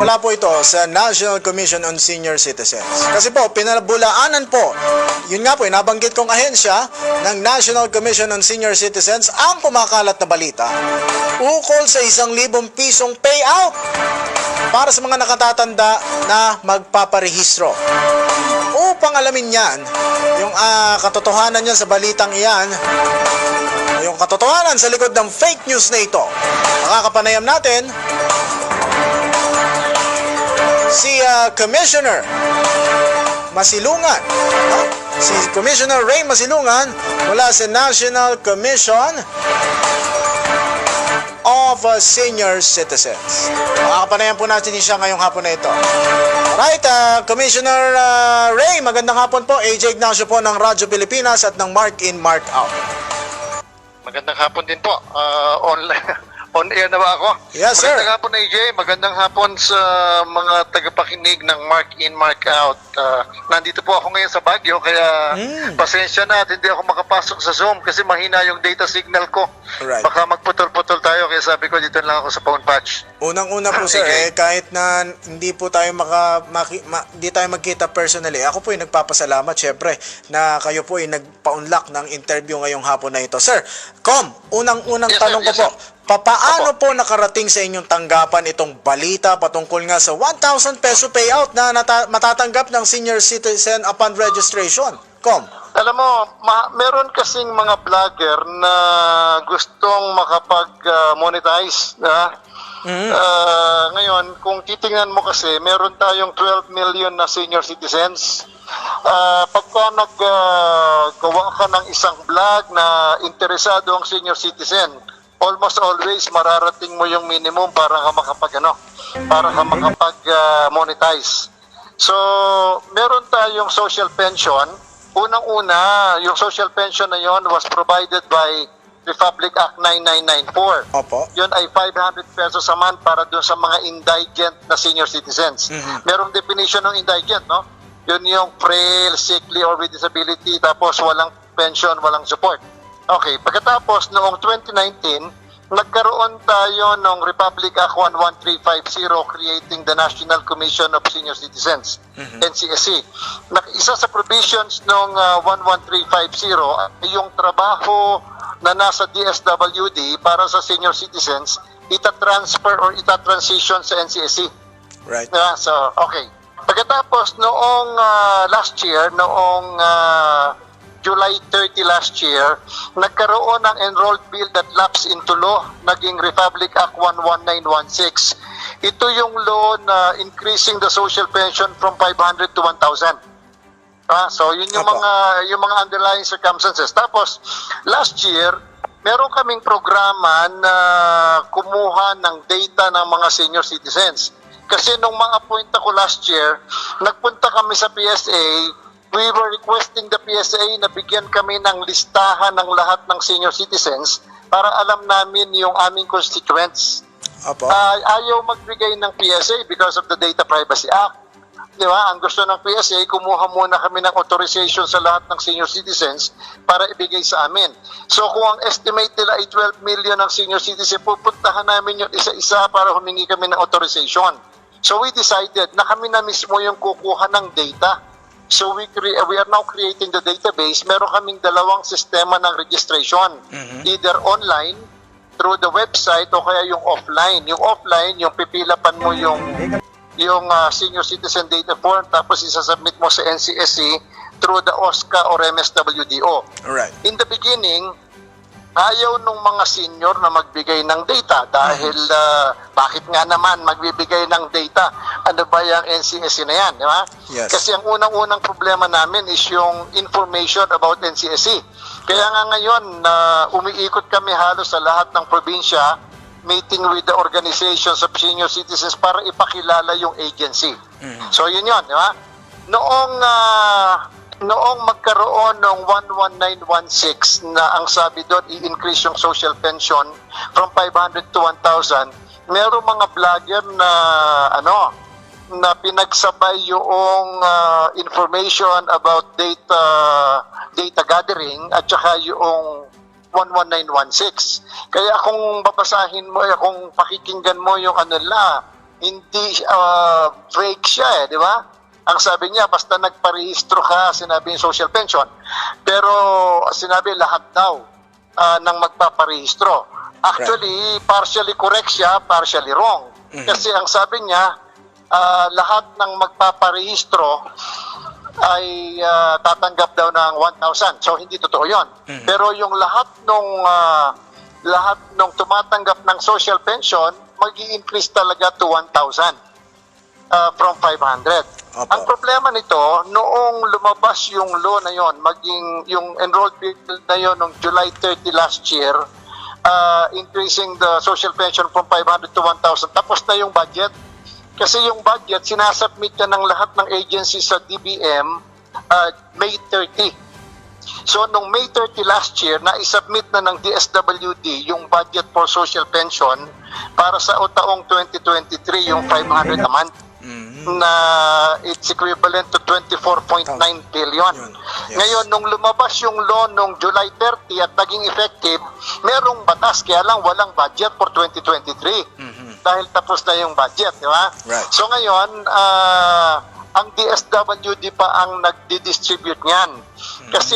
Wala po ito sa National Commission on Senior Citizens. Kasi po, pinabulaanan po, yun nga po, nabanggit kong ahensya ng National Commission on Senior Citizens ang kumakalat na balita ukol sa 1,000 pisong payout para sa mga nakatatanda na magpaparehistro. Upang alamin yan, yung katotohanan yan sa balitang iyan, yung katotohanan sa likod ng fake news na ito, makakapanayam natin si Commissioner Masilungan, si Commissioner Ray Masilungan mula sa National Commission of Senior Citizens. Makakapanayam po natin siya ngayong hapon na ito. Alright, Commissioner Ray, magandang hapon po. AJ Ignacio po ng Radyo Pilipinas at ng Mark In, Mark Out. Magandang hapon din po. On air na ba ako? Yes, sir. Magandang hapon, AJ. Magandang hapon sa mga tagapakinig ng Mark In, Mark Out. Nandito po ako ngayon sa Baguio, kaya pasensya na at hindi ako makapasok sa Zoom kasi mahina yung data signal ko. Right. Baka magputol-putol tayo, kaya sabi ko dito lang ako sa phone patch. Unang-una po, sir, kahit na hindi po tayo hindi tayo magkita personally, ako po ay nagpapasalamat, syempre, na kayo po ay nagpa-unlock ng interview ngayong hapon na ito. Sir, unang-unang Yes, tanong sir. ko po, paano po nakarating sa inyong tanggapan itong balita patungkol nga sa 1,000 peso payout na matatanggap ng senior citizen upon registration? Alam mo, meron kasing mga vlogger na gustong makapag-monetize. Ngayon, kung titingnan mo kasi, meron tayong 12 million na senior citizens. Pagka naggawa ka ng isang vlog na interesado ang senior citizen, almost always mararating mo yung minimum para ka makapag-monetize. So, meron tayong social pension. Unang-una, yung social pension na yon was provided by Republic Act 9994. Opo. Yun ay 500 pesos a month para dun sa mga indigent na senior citizens. Merong definition ng indigent, no? Yun yung frail, sickly, or with disability, tapos walang pension, walang support. Okay, pagkatapos noong 2019, nagkaroon tayo ng Republic Act 11350 creating the National Commission of Senior Citizens, NCSC. Isa sa provisions ng 11350 ay yung trabaho na nasa DSWD para sa senior citizens, ita-transfer or ita-transition sa NCSC. Right. So, okay. Pagkatapos noong last year, noong July 30 last year, nagkaroon ng enrolled bill that lapsed into law, naging Republic Act 11916. Ito yung law na increasing the social pension from 500 to 1,000. So yun yung mga underlying circumstances. Tapos last year, meron kaming programa na kumuha ng data ng mga senior citizens. Kasi nung ma-appoint ako last year, nagpunta kami sa PSA. We were requesting the PSA na bigyan kami ng listahan ng lahat ng senior citizens para alam namin yung aming constituents. Opo. Ayaw magbigay ng PSA because of the Data Privacy Act. Di ba? Ang gusto ng PSA, kumuha muna kami ng authorization sa lahat ng senior citizens para ibigay sa amin. So kung ang estimate nila ay 12 million ng senior citizens, pupuntahan namin yung isa-isa para humingi kami ng authorization. So we decided na kami na mismo yung kukuha ng data. So we are now creating the database. Meron kaming dalawang sistema ng registration. Either online, through the website, o kaya yung offline. Yung offline, yung pipilapan mo yung senior citizen data form, tapos isasubmit mo sa NCSC through the OSCA or MSWDO. Alright. In the beginning, ayaw nung mga senior na magbigay ng data dahil bakit nga naman magbibigay ng data? Ano ba yung NCSC na yan? Di ba? Yes. Kasi ang unang-unang problema namin is yung information about NCSC. Kaya nga ngayon, umiikot kami halos sa lahat ng probinsya, meeting with the organizations of senior citizens para ipakilala yung agency. So yun yun, di ba? Noong magkaroon ng 11916 na ang sabi doon i-increase yung social pension from 500 to 1,000, merong mga vlogger na na pinagsabay yung information about data gathering at saka yung 11916. Kaya kung babasahin mo, kung pakikinggan mo yung hindi vague siya di ba? Ang sabi niya, basta nagparehistro ka, sinabi yung social pension. Pero sinabi lahat daw ng magpaparehistro. Actually, partially correct siya, partially wrong. Kasi ang sabi niya, lahat ng magpaparehistro ay tatanggap daw ng 1,000. So, hindi totoo yon. Pero yung lahat nung tumatanggap ng social pension, mag-i-increase talaga to 1,000 from 500. Opo. Ang problema nito, noong lumabas yung law na yon, maging yung enrolled bill na yon noong July 30 last year, increasing the social pension from 500 to 1,000, tapos na yung budget. Kasi yung budget, sinasubmit na ng lahat ng agencies sa DBM May 30. So, nung May 30 last year, na-submit na ng DSWD yung budget for social pension para sa taong 2023, yung 500 a month, na it's equivalent to 24.9 billion. Yes. Ngayon, nung lumabas yung law nung July 30 at naging effective, merong batas, kaya lang walang budget for 2023. Dahil tapos na yung budget, di ba? Right. So ngayon, ang DSWD pa ang nagdi-distribute niyan. Kasi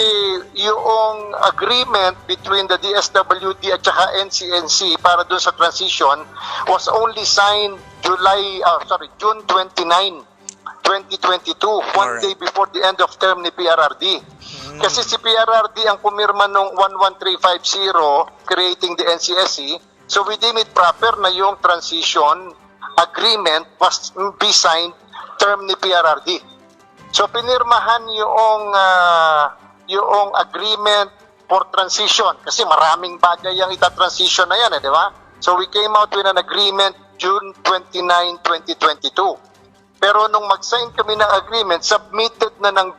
yung agreement between the DSWD at saka NCNC para dun sa transition was only signed June 29, 2022, one Alright. day before the end of term ni PRRD. Kasi si PRRD ang pumirma nung 11350 creating the NCSC, so we deem it proper na yung transition agreement must be signed term ni PRRD. So pinirmahan yung agreement for transition kasi maraming bagay ang itatransition na yan, di ba? So we came out with an agreement June 29, 2022. Pero nung mag-sign kami ng agreement, submitted na ng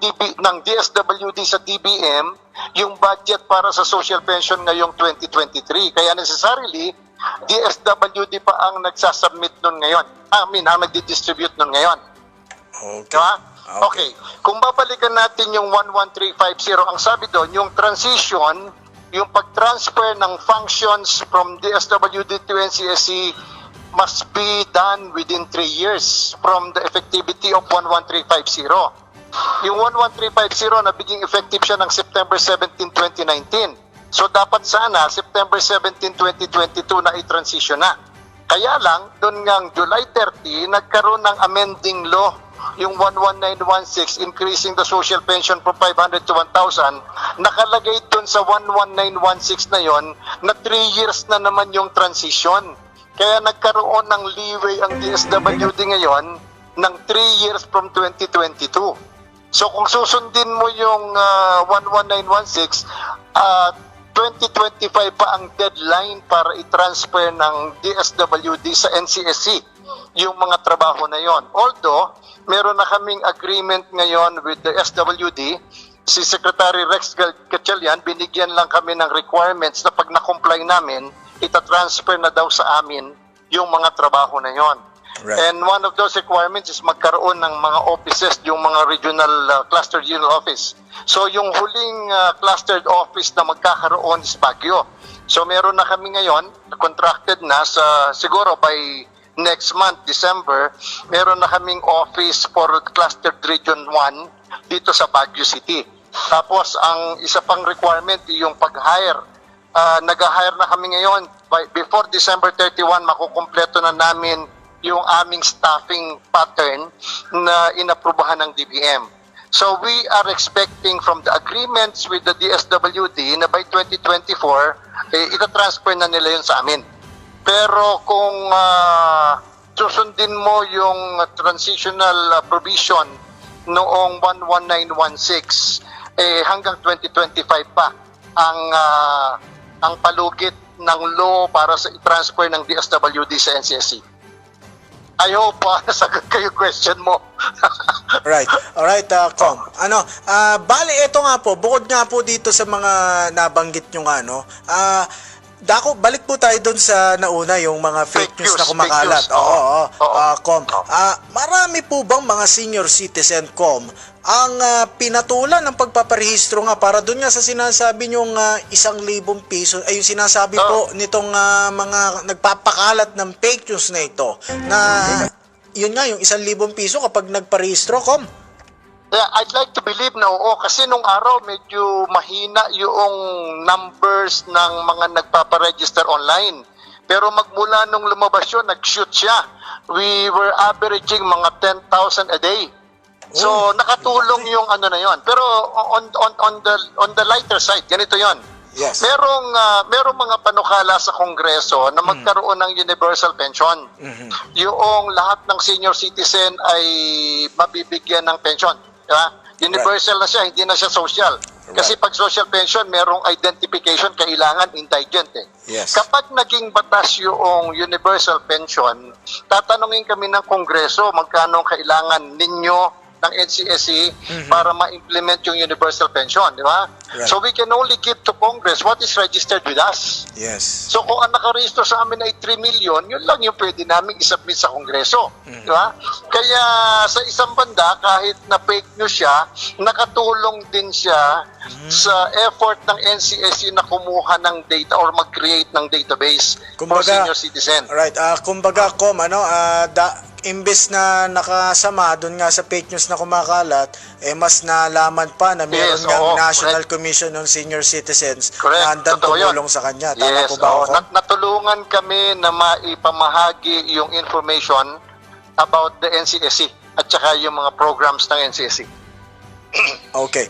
DSWD sa DBM yung budget para sa social pension ngayong 2023. Kaya necessarily, DSWD pa ang nagsasubmit nun ngayon. Ang nagdi-distribute nun ngayon. Okay. Diba? Okay. Kung babalikan natin yung 11350, ang sabi doon, yung transition, yung pag-transfer ng functions from DSWD to NCSC must be done within 3 years from the effectivity of 11350. Yung 11350, nabiging effective siya ng September 17, 2019. So dapat sana September 17, 2022 na i-transition na. Kaya lang, doon ngang July 30, nagkaroon ng amending law, yung 11916, increasing the social pension from 500 to 1,000. Nakalagay doon sa 11916 na yon na 3 years na naman yung transition. Kaya nagkaroon ng leeway ang DSWD ngayon ng 3 years from 2022. So kung susundin mo yung 11916, 2025 pa ang deadline para i-transfer ng DSWD sa NCSC yung mga trabaho na yon. Although, meron na kaming agreement ngayon with the SWD, si Secretary Rex Gatchalian, binigyan lang kami ng requirements na pag na-comply namin, ita-transfer na daw sa amin yung mga trabaho na yon. Right. And one of those requirements is magkaroon ng mga offices, yung mga regional clustered unit office. So yung huling clustered office na magkakaroon is Baguio. So meron na kami ngayon, contracted na sa siguro by next month, December, meron na kaming office for clustered region 1 dito sa Baguio City. Tapos ang isa pang requirement yung pag-hire. Nag-hire na kami ngayon. Before December 31, makukumpleto na namin yung aming staffing pattern na inaprubahan ng DBM. So we are expecting from the agreements with the DSWD na by 2024, ita-transfer na nila yun sa amin. Pero kung susundin mo yung transitional provision noong 11916, hanggang 2025 pa ang palugit ng law para sa i-transfer ng DSWD sa NCSC. I hope nasagot ko yung question mo. Right. Alright, Com. Bali, ito nga po, bukod nga po dito sa mga nabanggit nyo nga, Dako, balik po tayo doon sa nauna, yung mga fake news na kumakalat. Fake news, oo. Oo. Com. Marami po bang mga senior citizen, Com, ang pinatulan ng pagpaparehistro nga para doon nga sa sinasabi nyong 1,000 piso, ay yung sinasabi po nitong mga nagpapakalat ng fake news na ito, na yun nga, yung 1,000 piso kapag nagparehistro, Com? Yeah, I'd like to believe na oo, kasi nung araw medyo mahina yung numbers ng mga nagpaparegister online. Pero magmula nung lumabas yun, nag-shoot siya. We were averaging mga 10,000 a day. So nakatulong yung ano na yon. Pero on the lighter side, ganito yon. Yes. Merong mga panukala sa Kongreso na magkaroon ng universal pension. Yung lahat ng senior citizen ay mabibigyan ng pension. Diba? Universal na siya, hindi na siya social. Kasi pag social pension, merong identification, kailangan indigent eh. Yes. Kapag naging batas yung universal pension, tatanungin kami ng Kongreso magkano kailangan ninyo ng NCSE para ma-implement yung universal pension, di ba? Right. So we can only give to Congress what is registered with us. Yes. So kung ang nakarehistro sa amin ay 3 million, yun lang yung pwede namin isubmit sa Kongreso. Di ba? Kaya sa isang banda, kahit na fake news siya, nakatulong din siya sa effort ng NCSE na kumuha ng data or mag-create ng database for senior citizen. Right. Kumbaga, Com, imbes na nakasama doon nga sa fake news na kumakalat, mas nalaman pa na meron ng National Commission on Senior Citizens na handang tumulong sa kanya. Tama po ba ako? Natulungan kami na maipamahagi yung information about the NCSE at saka yung mga programs ng NCSE. Okay.